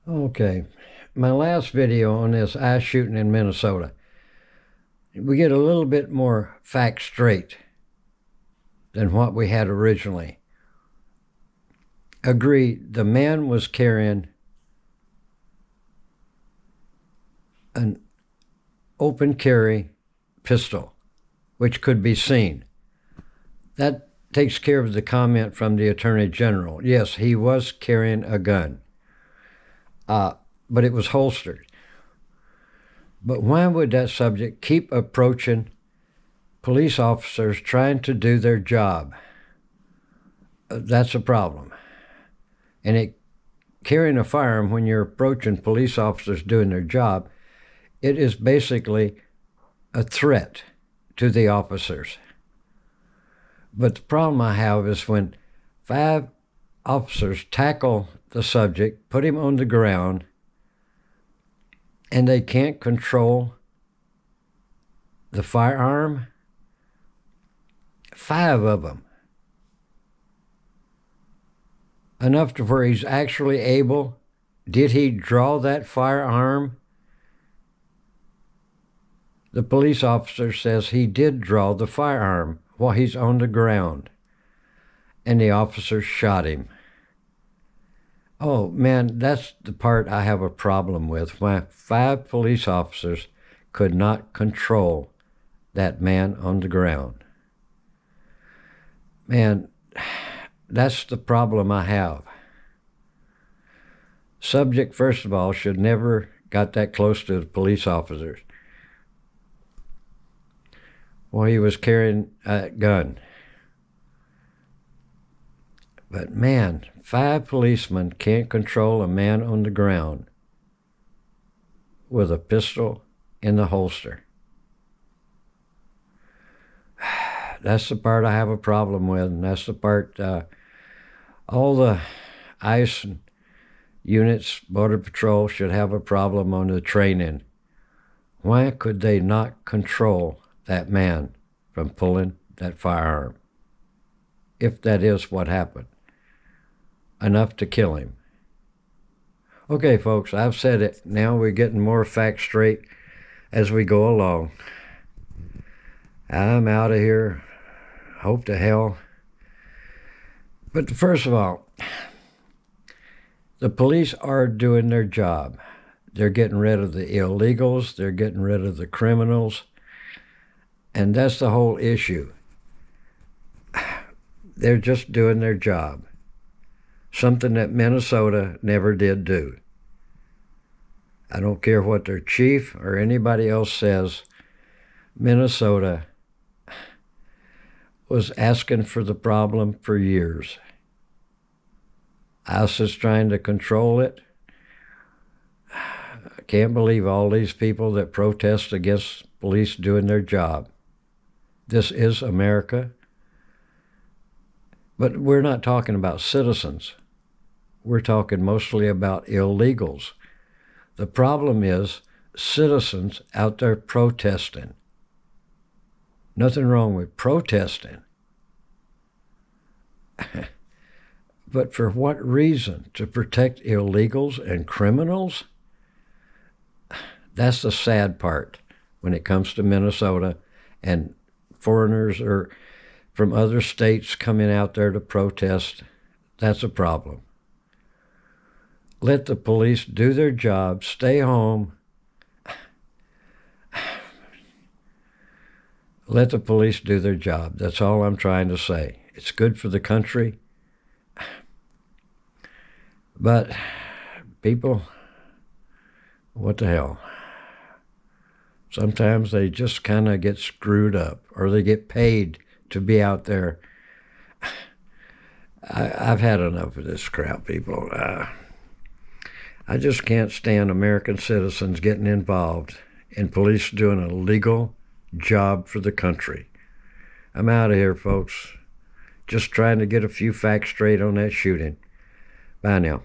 Okay, my last video on this ICE shooting in Minnesota, we get a little bit more facts straight than what we had originally. Agreed, the man was carrying an open carry pistol, which could be seen. That takes care of the comment from the Attorney General. Yes, he was carrying a gun, but it was holstered. But why would that subject keep approaching police officers trying to do their job? That's a problem. And carrying a firearm when you're approaching police officers doing their job, it is basically a threat to the officers. But the problem I have is when 5 officers tackle the subject, put him on the ground, and they can't control the firearm. 5 of them. Enough to where he's actually able. Did he draw that firearm? The police officer says he did draw the firearm while he's on the ground, and the officer shot him. Oh man, that's the part I have a problem with, why 5 police officers could not control that man on the ground. Man, that's the problem I have. Subject, first of all, should never got that close to the police officers. Well, he was carrying a gun. But man, 5 policemen can't control a man on the ground with a pistol in the holster. That's the part I have a problem with, and that's the part all the ICE units, Border Patrol, should have a problem on the training. Why could they not control that man from pulling that firearm, if that is what happened, enough to kill him? Okay, folks, I've said it. Now we're getting more facts straight as we go along. I'm out of here. Hope to hell. But first of all, the police are doing their job. They're getting rid of the illegals. They're getting rid of the criminals. And that's the whole issue. They're just doing their job. Something that Minnesota never did do. I don't care what their chief or anybody else says. Minnesota was asking for the problem for years. ICE is trying to control it. I can't believe all these people that protest against police doing their job. This is America. But we're not talking about citizens. We're talking mostly about illegals. The problem is citizens out there protesting. Nothing wrong with protesting. But for what reason? To protect illegals and criminals? That's the sad part when it comes to Minnesota, and foreigners or from other states coming out there to protest. That's a problem. Let the police do their job, stay home. Let the police do their job. That's all I'm trying to say. It's good for the country. But people, what the hell? Sometimes they just kind of get screwed up, or they get paid to be out there. I've had enough of this crap, people. I just can't stand American citizens getting involved in police doing a legal job for the country. I'm out of here, folks. Just trying to get a few facts straight on that shooting. Bye now.